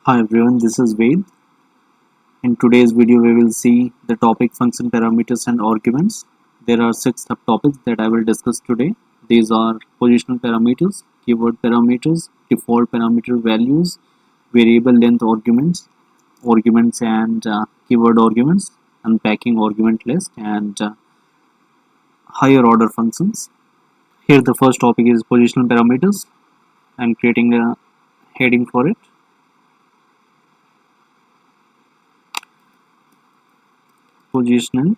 Hi everyone, this is Ved. In today's video, we will see the topic function parameters and arguments. There are 6 subtopics that I will discuss today. These are positional parameters, keyword parameters, default parameter values, variable length arguments, arguments and keyword arguments, unpacking argument list, and higher order functions. Here, the first topic is positional parameters. I'm creating a heading for it. Positional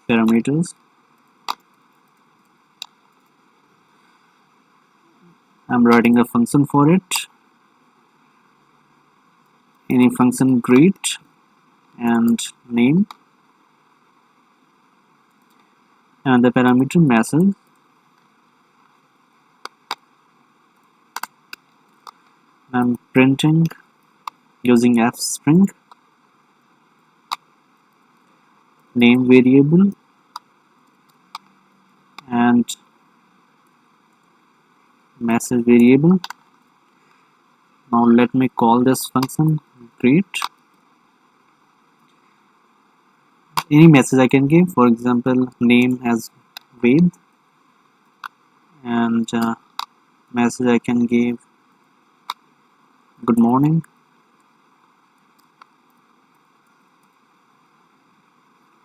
parameters. I'm writing a function for it. Any function greet and name, and the parameter message. I'm printing using f string, name variable and message variable. Now let me call this function greet. Any message I can give, for example, name as Ved, and message I can give good morning.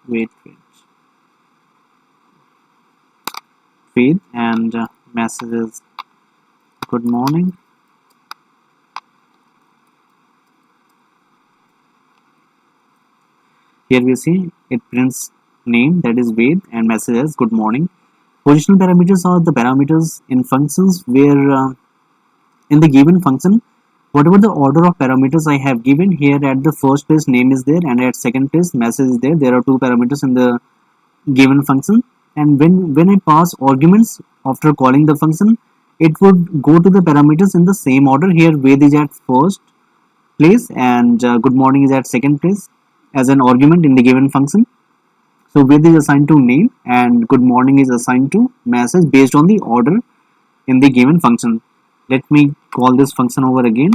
Wait. Ved and message is good morning. Here we see it prints name, that is Ved, and message as good morning. Positional parameters are the parameters in functions where in the given function, whatever the order of parameters I have given, here at the first place name is there and at second place message is there. There are two parameters in the given function, and when I pass arguments after calling the function, it would go to the parameters in the same order. Here Ved is at first place and good morning is at second place as an argument in the given function. So Ved is assigned to name and good morning is assigned to message based on the order in the given function. Let me call this function over again.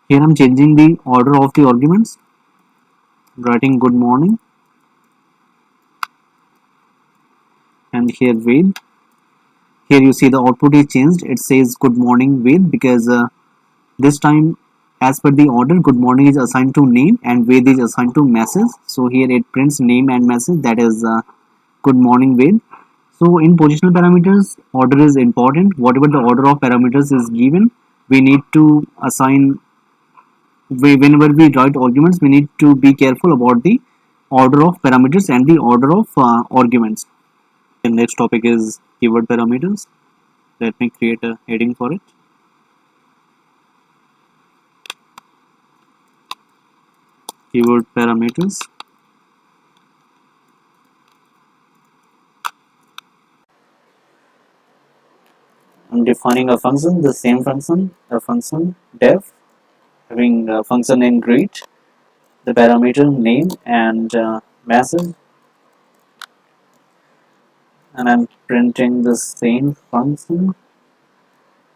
Here I'm changing the order of the arguments, writing good morning, and here Ved. Here you see the output is changed. It says good morning Ved because this time, as per the order, good morning is assigned to name and Ved is assigned to message. So here it prints name and message, that is good morning Ved. So in positional parameters, order is important. Whatever the order of parameters is given, we need to assign. Whenever we write arguments, we need to be careful about the order of parameters and the order of arguments. The next topic is keyword parameters. Let me create a heading for it. Keyword parameters. I'm defining a function, the same function, a function def, having a function name greet, the parameter name and message, and I'm printing the same function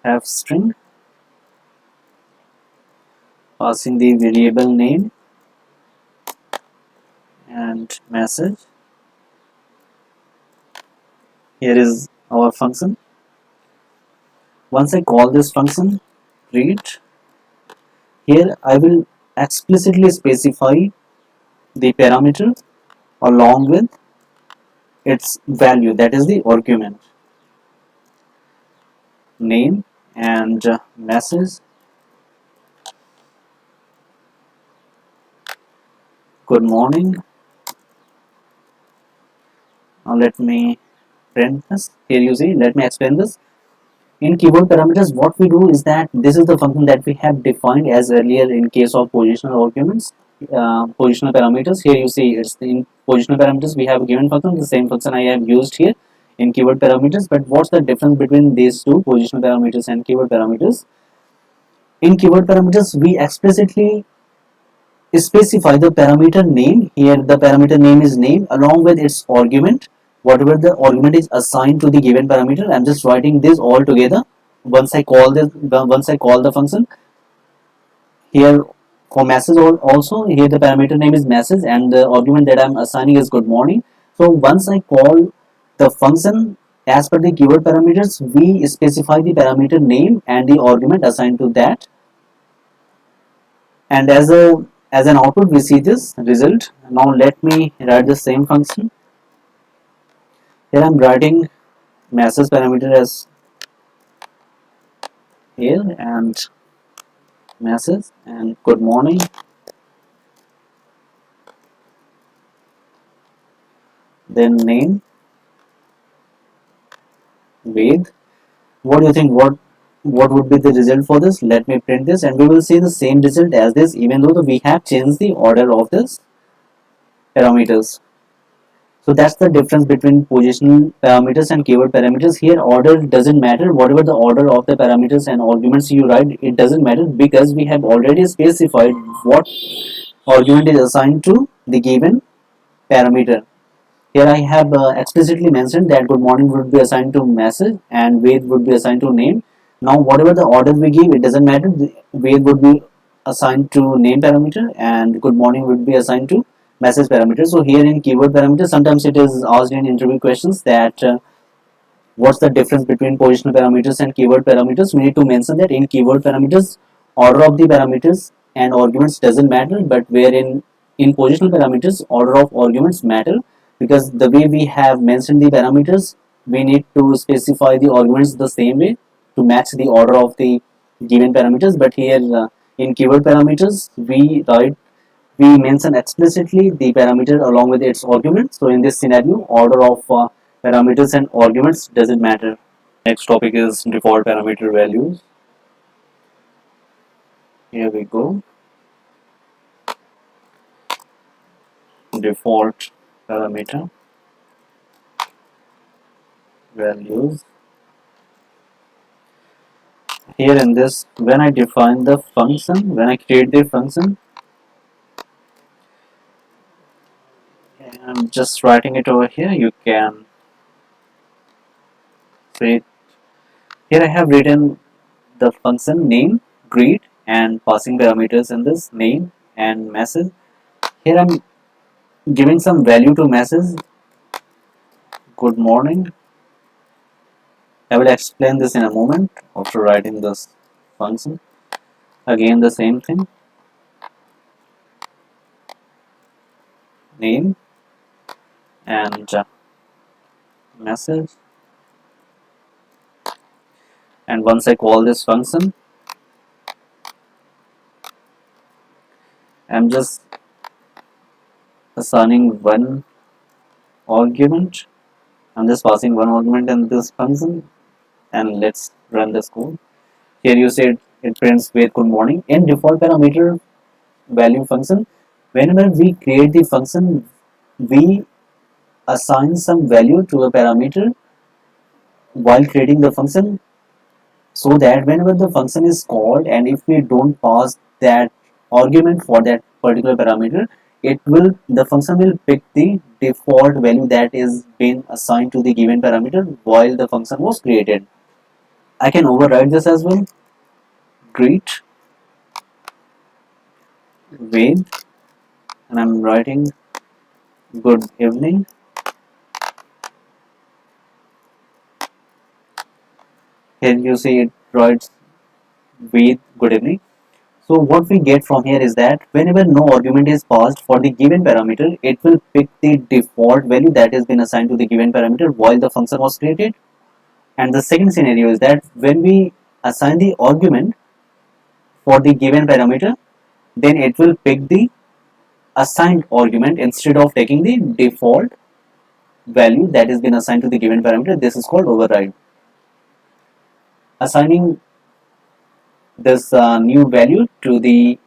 f string, passing the variable name and message. Here is our function. Once I call this function greet, here I will explicitly specify the parameter along with its value, that is the argument, name and message, good morning. Now let me print this. Here you see, let me explain this. In keyword parameters, what we do is that this is the function that we have defined as earlier in case of positional arguments, positional parameters. Here you see it's in positional parameters we have a given function, the same function I have used here in keyword parameters. But what's the difference between these two, positional parameters and keyword parameters? In keyword parameters, we explicitly specify the parameter name. Here the parameter name is name along with its argument, whatever the argument is assigned to the given parameter. I'm just writing this all together once I call the function here for message also, here the parameter name is message and the argument that I'm assigning is good morning. So once I call the function as per the keyword parameters, we specify the parameter name and the argument assigned to that, and as an output we see this result. Now let me write the same function. Here I'm writing message parameter as here and message and good morning, then name with. What do you think? What would be the result for this? Let me print this and we will see the same result as this, even though we have changed the order of this parameters. So that's the difference between positional parameters and keyword parameters. Here order doesn't matter. Whatever the order of the parameters and arguments you write, it doesn't matter because we have already specified what argument is assigned to the given parameter. Here I have explicitly mentioned that good morning would be assigned to message and wait would be assigned to name. Now whatever the order we give, it doesn't matter. Wait would be assigned to name parameter and good morning would be assigned to message parameter. So here in keyword parameter, sometimes it is asked in interview questions that what's the difference between positional parameters and keyword parameters. We need to mention that in keyword parameters, order of the parameters and arguments doesn't matter, but wherein in positional parameters, order of arguments matter, because the way we have mentioned the parameters, we need to specify the arguments the same way to match the order of the given parameters. But here in keyword parameters, we mention explicitly the parameter along with its argument. So in this scenario, order of parameters and arguments doesn't matter. Next topic is default parameter values. Here we go. Default parameter values. Here in this, when I define the function, when I create the function, I'm just writing it over here. You can say here I have written the function name, greet, and passing parameters in this name and message. Here I'm giving some value to message good morning. I will explain this in a moment after writing this function. Again the same thing, name and message, and once I call this function, I'm just assigning one argument. I'm just passing one argument in this function and let's run this code. Here you said it prints wait good morning. In default parameter value function, whenever we create the function, we assign some value to a parameter while creating the function, so that whenever the function is called and if we don't pass that argument for that particular parameter, it will the function will pick the default value that is been assigned to the given parameter while the function was created. I can override this as well. Greet with, and I'm writing good evening. Here you see it writes with good evening. So what we get from here is that whenever no argument is passed for the given parameter, it will pick the default value that has been assigned to the given parameter while the function was created. And the second scenario is that when we assign the argument for the given parameter, then it will pick the assigned argument instead of taking the default value that has been assigned to the given parameter. This is called override. Assigning this new value to the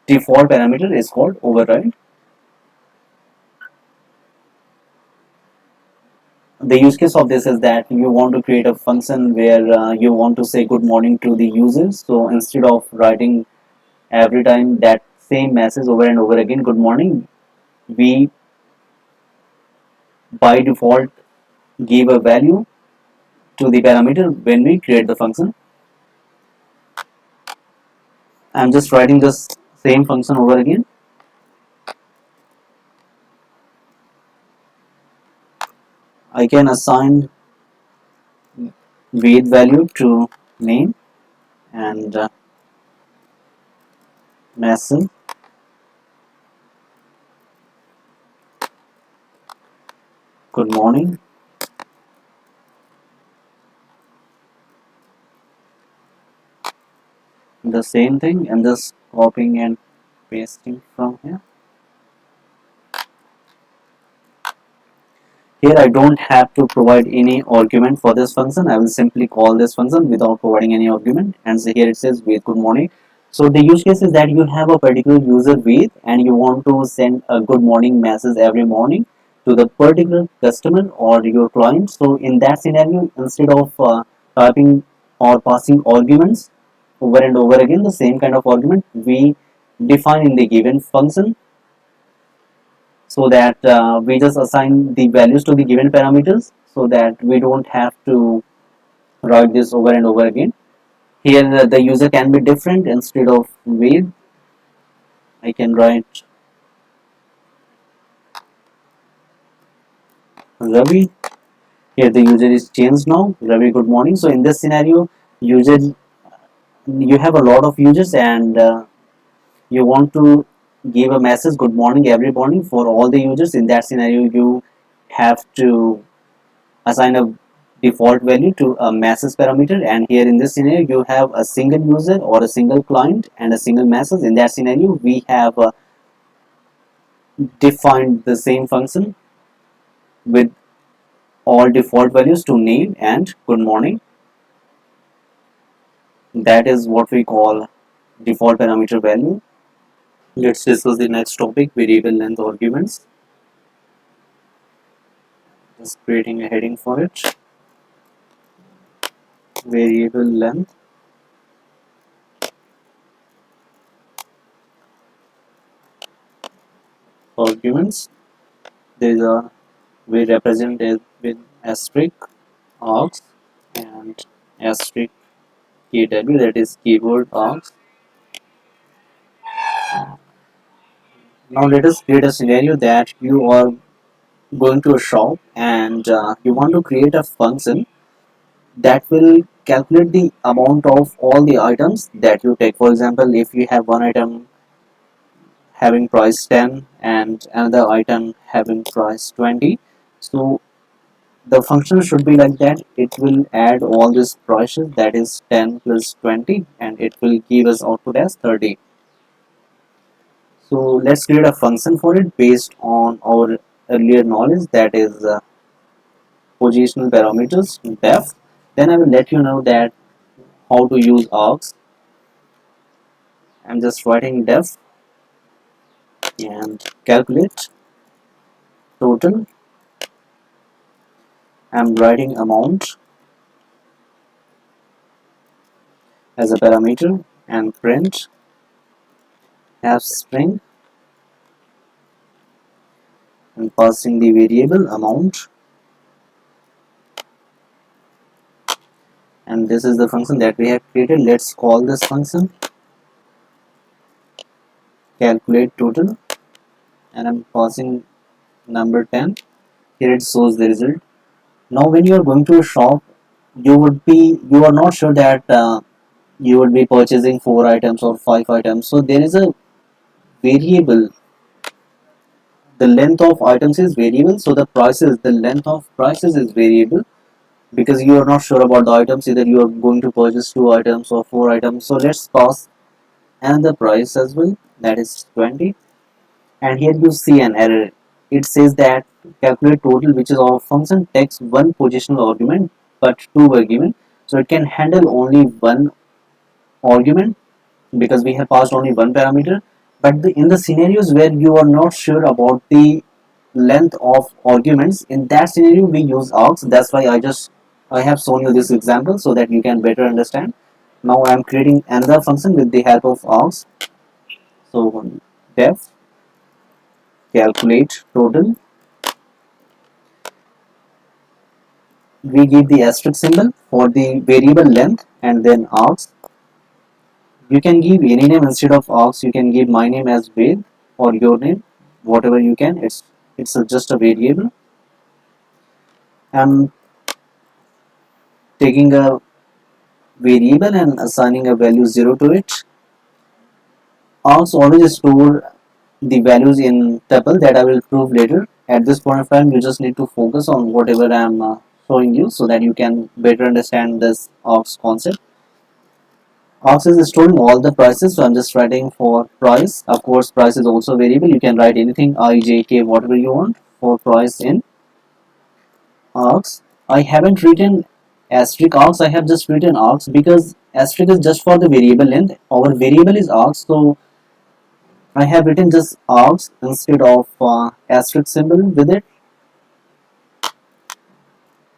default parameter is called override. The use case of this is that you want to create a function where you want to say good morning to the users. So instead of writing every time that same message over and over again good morning, we by default give a value to the parameter when we create the function. I'm just writing this same function over again. I can assign weight value to name and message good morning. The same thing, and just copying and pasting from here. Here I don't have to provide any argument for this function. I will simply call this function without providing any argument. And so here it says with good morning. So the use case is that you have a particular user with and you want to send a good morning message every morning to the particular customer or your client. So in that scenario, instead of typing or passing arguments over and over again, the same kind of argument we define in the given function, so that we just assign the values to the given parameters so that we don't have to write this over and over again. Here the user can be different. Instead of with, I can write Ravi. Here the user is changed now, Ravi good morning. So in this scenario, user, you have a lot of users and you want to give a message good morning every morning for all the users. In that scenario, you have to assign a default value to a message parameter, and here in this scenario you have a single user or a single client and a single message. In that scenario we have defined the same function with all default values to name and good morning. That is what we call default parameter value. Let's discuss the next topic, variable length arguments. Just creating a heading for it, variable length arguments. These are, we represent it with asterisk, args, and asterisk kw, that is keyboard args. Now let us create a scenario that you are going to a shop and you want to create a function that will calculate the amount of all the items that you take. For example, if you have one item having price 10 and another item having price 20, so the function should be like that. It will add all these prices, that is 10 plus 20, and it will give us output as 30. So let's create a function for it based on our earlier knowledge, that is positional parameters def. Then I will let you know that how to use args. I'm just writing def and calculate total. I'm writing amount as a parameter and print have string and passing the variable amount, and this is the function that we have created. Let's call this function calculate total, and I'm passing number 10. Here it shows the result. Now when you are going to a shop, you are not sure that you would be purchasing 4 items or 5 items, so there is a variable. The length of items is variable, so the length of prices is variable, because you are not sure about the items, either you are going to purchase 2 items or 4 items. So let's pass another price as well, that is 20. And here you see an error. It says that calculate total, which is our function, takes one positional argument but two were given, so it can handle only one argument because we have passed only one parameter. But in the scenarios where you are not sure about the length of arguments, in that scenario we use args. That's why I have shown you this example so that you can better understand. Now I am creating another function with the help of args. So def calculate total we give the asterisk symbol for the variable length and then args. You can give any name instead of args. You can give my name as Ved or your name, whatever you can. Just a variable. I'm taking a variable and assigning a value 0 to it. Args always store the values in tuple that I will prove later. At this point of time, you just need to focus on whatever I'm showing you so that you can better understand this args concept. Args is storing all the prices, so I'm just writing for price. Of course, price is also variable. You can write anything I, j, k, whatever you want for price in args. I haven't written asterisk args. I have just written args because asterisk is just for the variable length. Our variable is args, so I have written just args instead of asterisk symbol with it.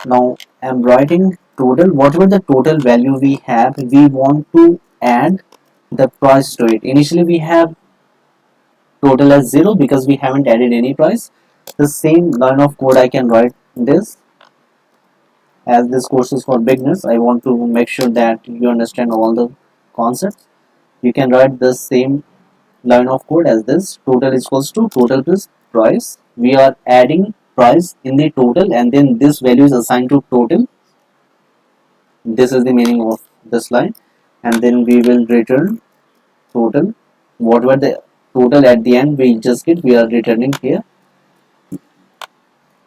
Now I'm writing total. Whatever the total value we have, we want to add the price to it. Initially, we have total as 0 because we haven't added any price. The same line of code I can write this, as this course is for beginners. I want to make sure that you understand all the concepts. You can write the same line of code as this. Total is equals to total plus price. We are adding price in the total and then this value is assigned to total. This is the meaning of this line, and then we will return total. Whatever the total at the end we just get, we are returning here.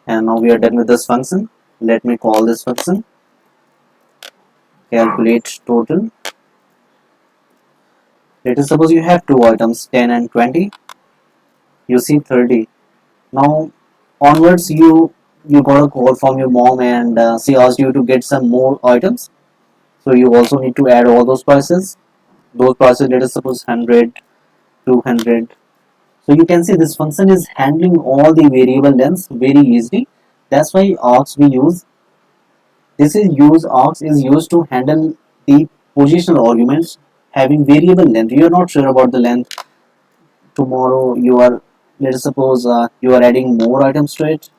And now we are done with this function. Let me call this function calculate total. Let us suppose you have two items 10 and 20. You see 30. Now onwards you got a call from your mom and she asked you to get some more items. So you also need to add all those prices. Those prices, let us suppose 100, 200. So you can see this function is handling all the variable lengths very easily. That's why args we use. This is use args is used to handle the positional arguments having variable length. You are not sure about the length. Tomorrow you are, let us suppose you are adding more items to it.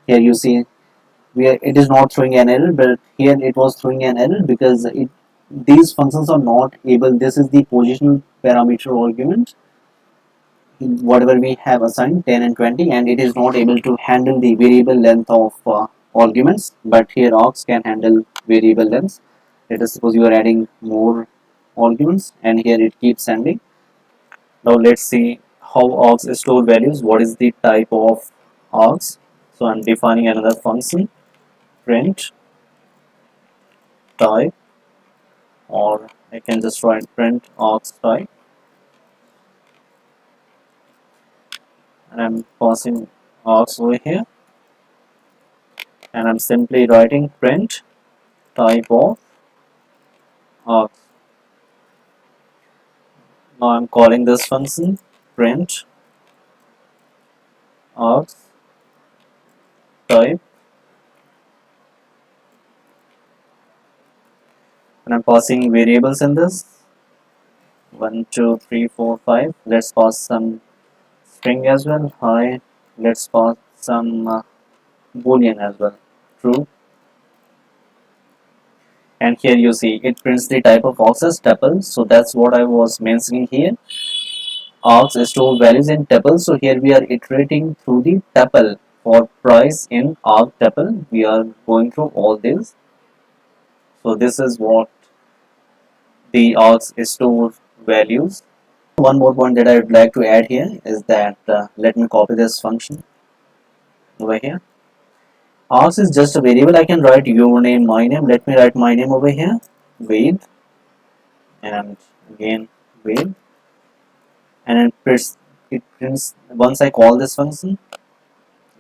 Here you see it is not throwing an error, but here it was throwing an error because these functions are not able. This is the positional parameter argument whatever we have assigned 10 and 20, and it is not able to handle the variable length of arguments, but here args can handle variable lengths. Let us suppose you are adding more arguments and here it keeps sending. Now let's see how args store values. What is the type of args? So I'm defining another function print type, or I can just write print args type, and I'm passing args over here, and I'm simply writing print type of args. Now I'm calling this function print args type, and I'm passing variables in this 1, 2, 3, 4, 5. Let's pass some string as well. Hi. Let's pass some boolean as well. True. And here you see it prints the type of args as tuple. So that's what I was mentioning here. Args store values in tuple. So here we are iterating through the tuple for price in arg tuple. We are going through all this. So this is what the args store values. One more point that I would like to add here is that let me copy this function over here. Args is just a variable. I can write your name, my name. Let me write my name over here, Ved, and again Ved, and it prints once I call this function.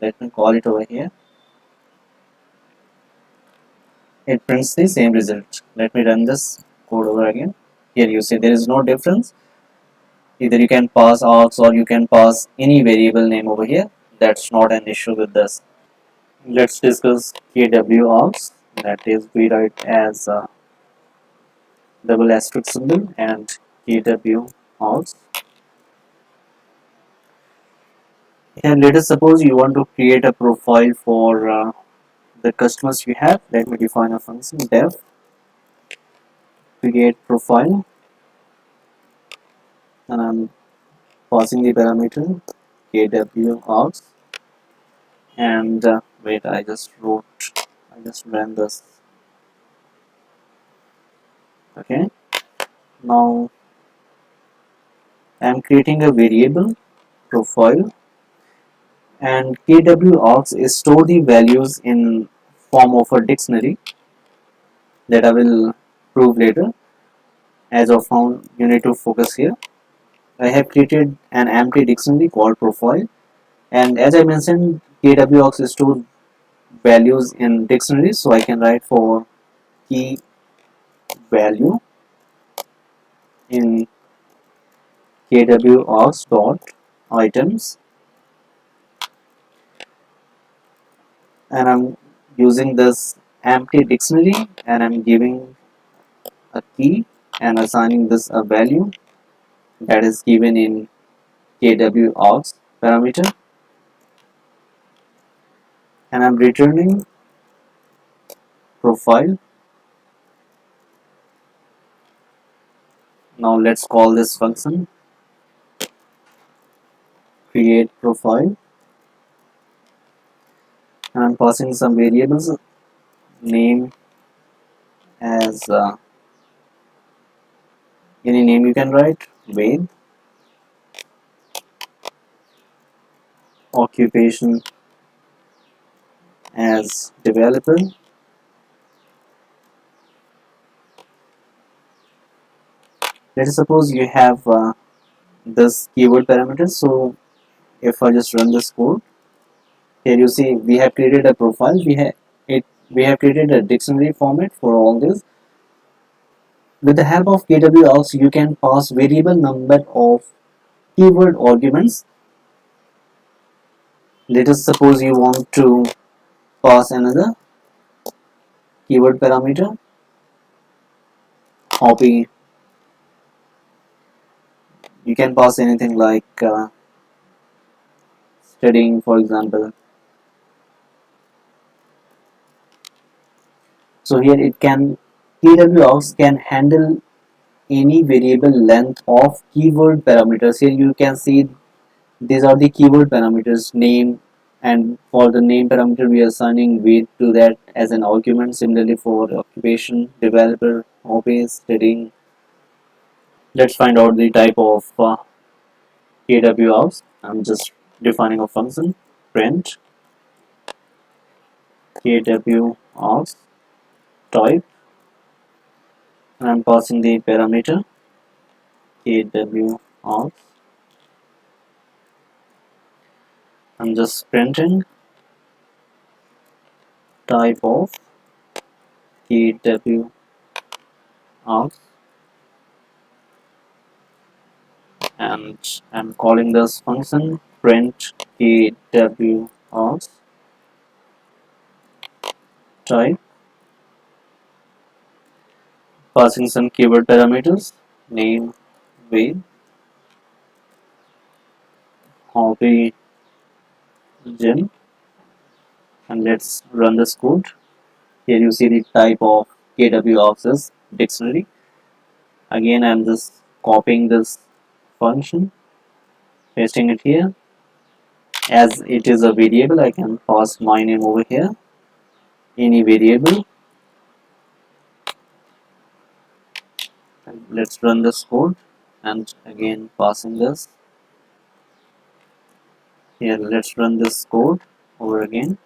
Let me call it over here. It prints the same result. Let me run this code over again. Here you see there is no difference. Either you can pass args or you can pass any variable name over here. That's not an issue with this. Let's discuss kw args. That is, we write as double asterisk symbol and kw args. Here, let us suppose you want to create a profile for the customers you have. Let me define a function def create profile, and I'm passing the parameter kwargs, and wait, I just ran this. Okay, now I'm creating a variable profile, and kwargs is store the values in form of a dictionary that I will prove later. As of now, you need to focus here. I have created an empty dictionary called profile, and as I mentioned, kwargs store values in dictionary, so I can write for key value in kwargs dot items, and I'm using this empty dictionary, and I'm giving a key and assigning this a value that is given in kwargs parameter, and I'm returning profile. Now let's call this function create profile, and I'm passing some variables, name as any name you can write, Wade, occupation as developer. Let us suppose you have this keyword parameter. So if I just run this code, here you see we have created a profile. We have created a dictionary format for all this. With the help of kwargs, you can pass variable number of keyword arguments. Let us suppose you want to pass another keyword parameter, hobby. You can pass anything like studying, for example. So here it can kwargs can handle any variable length of keyword parameters. Here you can see these are the keyword parameters, name, and for the name parameter we are assigning weight to that as an argument. Similarly for occupation, developer, hobbies, studying. Let's find out the type of kwargs. I'm just defining a function print kwargs type, and I'm passing the parameter kwargs. I'm just printing type of kwargs, and I'm calling this function print kwargs type, passing some keyword parameters, name, weight, hobby, gym, and let's run this code. Here you see the type of kwargs is dictionary. Again, I'm just copying this function, pasting it here. As it is a variable, I can pass my name over here, any variable. And let's run this code, and again passing this here. Let's run this code over again.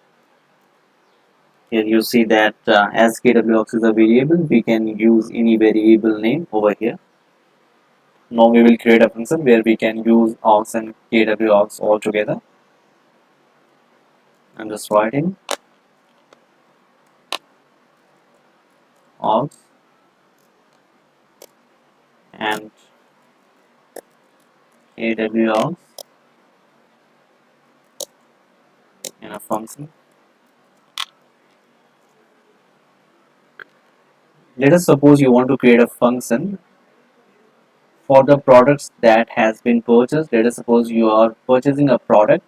Here you see that as kwargs is a variable, we can use any variable name over here. Now we will create a function where we can use args and kwargs all together. I'm just writing args and kwargs in a function. Let us suppose you want to create a function for the products that has been purchased. Let us suppose you are purchasing a product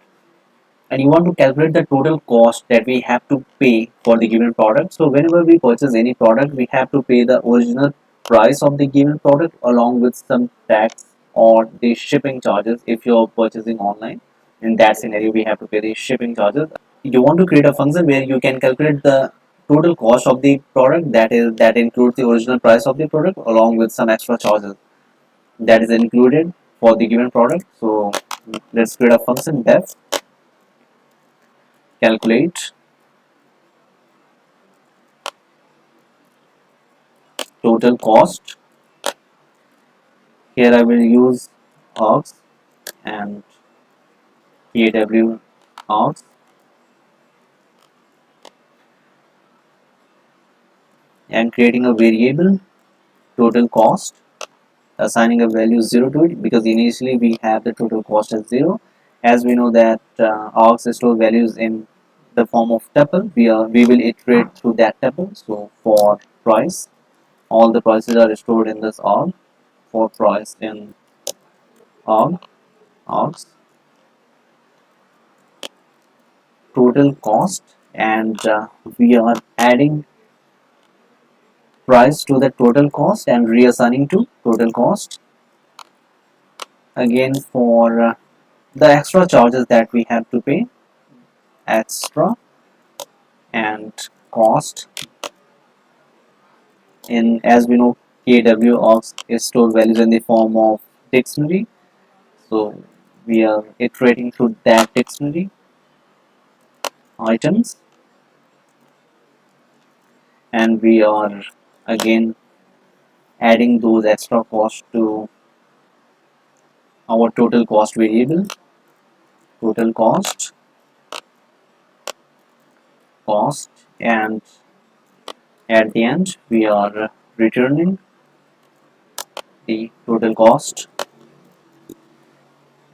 and you want to calculate the total cost that we have to pay for the given product. So whenever we purchase any product, we have to pay the original price of the given product along with some tax or the shipping charges. If you're purchasing online, in that scenario we have to pay the shipping charges. You want to create a function where you can calculate the total cost of the product, that includes the original price of the product along with some extra charges that is included for the given product. So let's create a function def calculate total cost. Here I will use args and kw args, and creating a variable total cost, assigning a value 0 to it because initially we have the total cost as 0. As we know that args store values in the form of tuple, we will iterate to that tuple. So for price, all the prices are stored in this arg. For price in args total cost, and we are adding price to the total cost and reassigning to total cost. Again, for the extra charges that we have to pay, extra and cost. In, as we know, kw args is stored values in the form of dictionary, so we are iterating to that dictionary items, and we are again adding those extra costs to our total cost variable. Total cost, and at the end we are returning the total cost.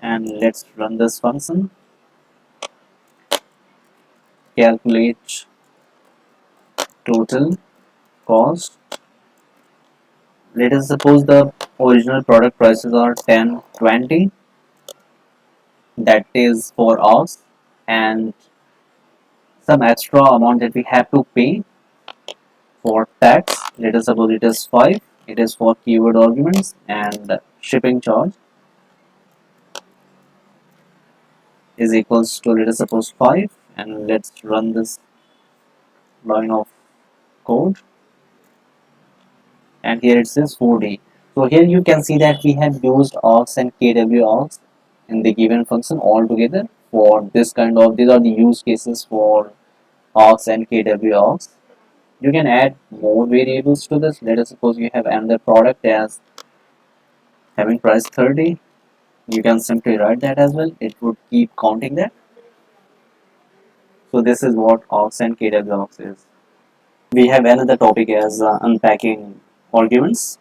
And let's run this function calculate total cost. Let us suppose the original product prices are 10.20, that is for us, and some extra amount that we have to pay for tax. Let us suppose it is 5. It is for keyword arguments, and shipping charge is equals to, let us suppose, 5. And let's run this line of code, and here it says 4D. So here you can see that we have used args and kw args in the given function all together for this kind of, these are the use cases for args and kw args. You can add more variables to this. Let us suppose you have another product as having price 30. You can simply write that as well. It would keep counting that. So this is what args and kw args is. We have another topic as unpacking arguments.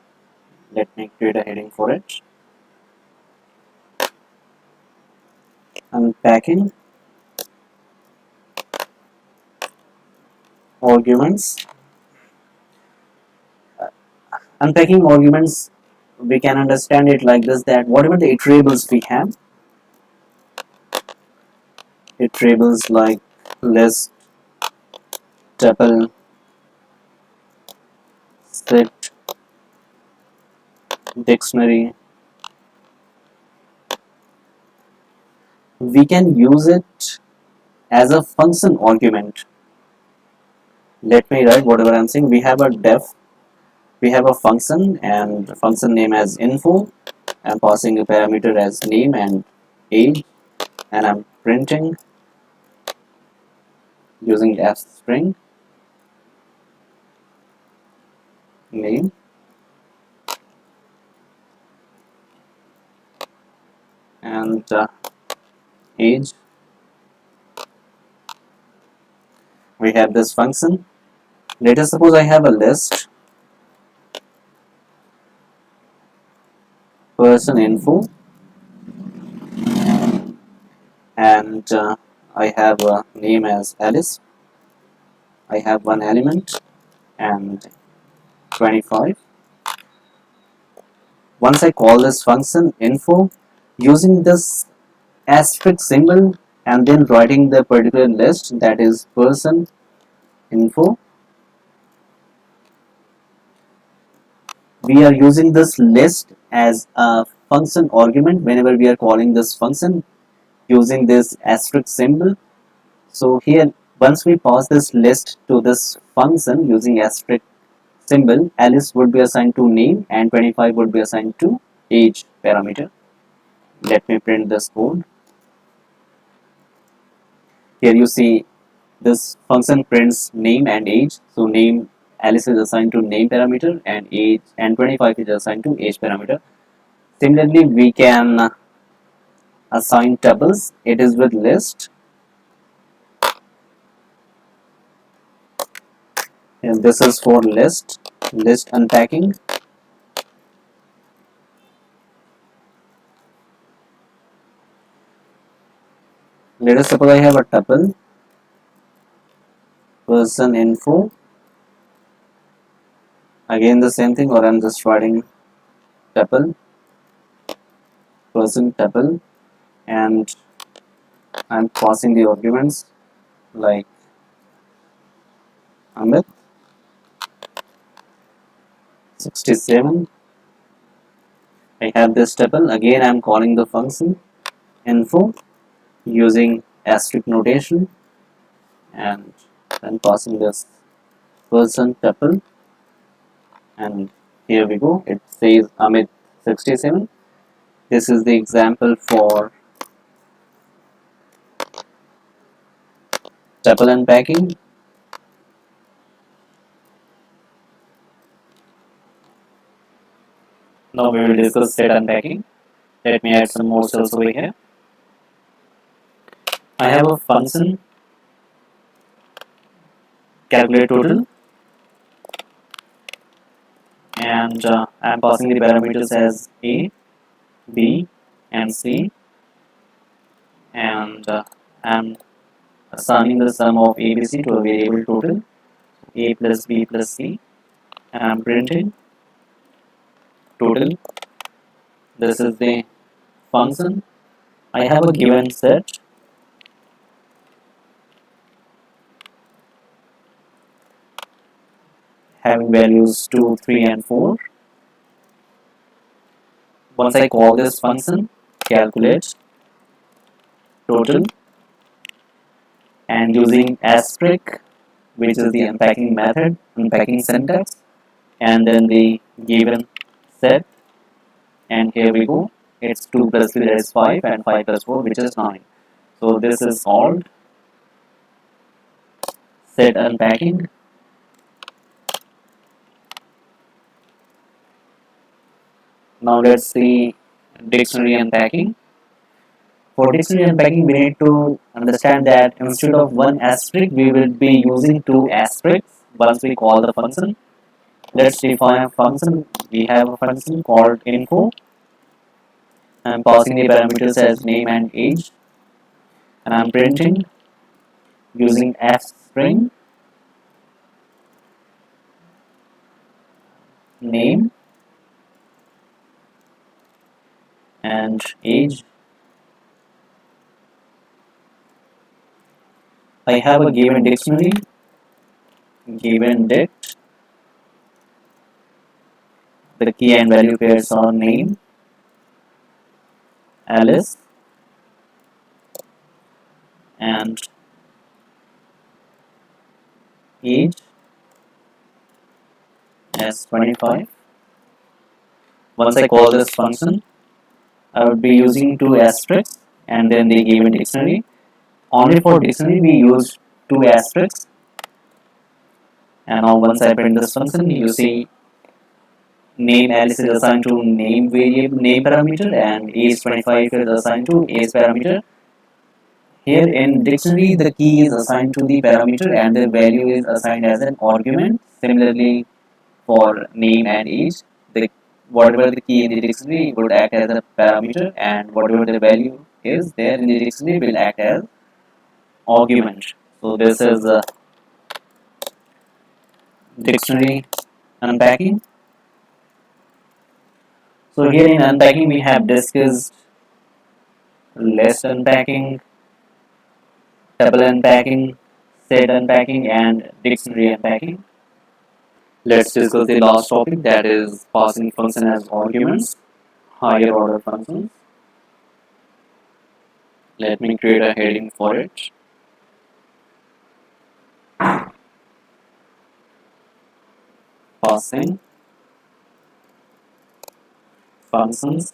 Let me create a heading for it. Unpacking arguments. Unpacking arguments, we can understand it like this, that whatever the iterables we have, iterables like list, tuple, set, dictionary, we can use it as a function argument. Let me write whatever I'm saying. We have a def, we have a function, and function name as info. I'm passing a parameter as name and age, and I'm printing using f string name and age. We have this function. Let us suppose I have a list, person info, and I have a name as Alice. I have one element and 25. Once I call this function info, using this asterisk symbol, and then writing the particular list, that is person info. We are using this list as a function argument whenever we are calling this function using this asterisk symbol. So here, once we pass this list to this function using asterisk symbol, Alice would be assigned to name and 25 would be assigned to age parameter. Let me print this code. Here you see this function prints name and age. So name, Alice is assigned to name parameter and age, and 25 is assigned to age parameter. Similarly, we can assign tuples. It is with list, and this is for list unpacking. Let us suppose I have a tuple person info. Again the same thing, or I'm just writing tuple person tuple, and I'm passing the arguments like Amit 67. I have this tuple. Again I'm calling the function info using asterisk notation, and then passing this person tuple, and here we go. It says Amit 67. This is the example for tuple unpacking. Now we will discuss set unpacking. Let me add some more cells over here. I have a function calculate total, and I'm passing the parameters as a, b, and c, and I'm assigning the sum of a, b, c to a variable total, a plus b plus c, and I'm printing total. This is the function. I have a given set having values 2, 3, and 4. Once I call this function, calculate total, and using asterisk, which is the unpacking method, unpacking syntax, and then the given set, and here we go. It's 2 plus 3, that is 5, and 5 plus 4, which is 9. So this is called set unpacking. Now let's see dictionary unpacking. For dictionary unpacking, we need to understand that instead of one asterisk, we will be using two asterisks once we call the function. Let's define a function. We have a function called info. I'm passing the parameters as name and age, and I'm printing using f string name and age. I have a given dictionary, given dict. The key and value pairs are name, Alice, and age as 25. Once I call this function, I would be using two asterisks and then the given dictionary. Only for dictionary we use two asterisks. And now once I print this function, you see name Alice is assigned to name variable name parameter and age 25 is assigned to age parameter. Here in dictionary, the key is assigned to the parameter and the value is assigned as an argument. Similarly, for name and age, the whatever the key in the dictionary would act as a parameter, and whatever the value is there in the dictionary will act as argument. So this is dictionary unpacking. So here in unpacking we have discussed list unpacking, tuple unpacking, set unpacking, and dictionary unpacking. Let's discuss the last topic, that is passing function as arguments, higher order functions. Let me create a heading for it. Passing functions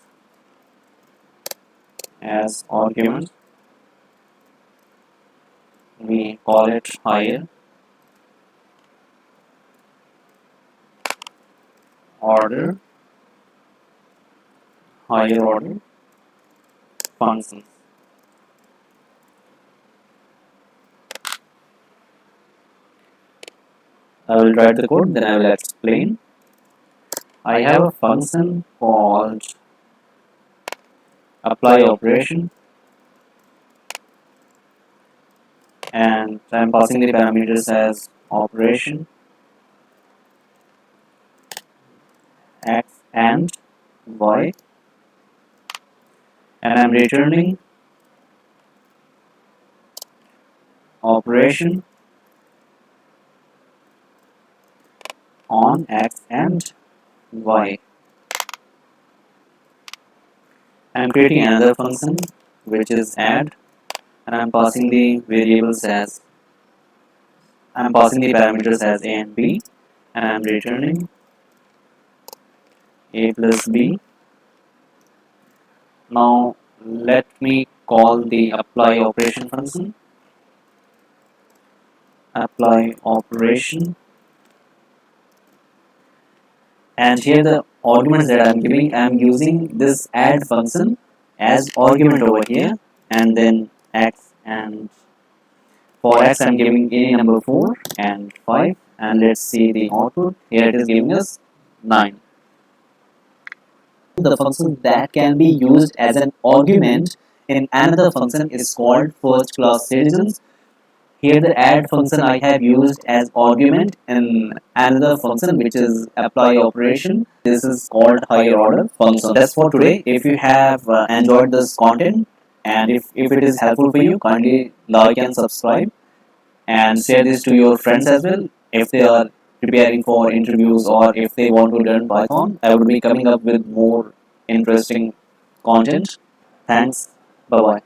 as arguments. We call it order, higher order functions. I will write the code, then I will explain. I have a function called apply operation, and I am passing the parameters as operation, x and y, and I am returning operation on x and y. I am creating another function which is add, and I am passing the variables as I am passing the parameters as a and b, and I am returning a plus b. Now let me call the apply operation function. Apply operation, and here the arguments that I am giving, I am using this add function as argument over here, and then x, and for x I am giving any number 4 and 5, and let's see the output. Here it is giving us 9. The function that can be used as an argument in another function is called first class citizens. Here the add function I have used as argument in another function which is apply operation. This is called higher order function. That's for today. If you have enjoyed this content, and if it is helpful for you, kindly like and subscribe, and share this to your friends as well. If they are preparing for interviews or if they want to learn Python, I will be coming up with more interesting content. Thanks. Bye bye.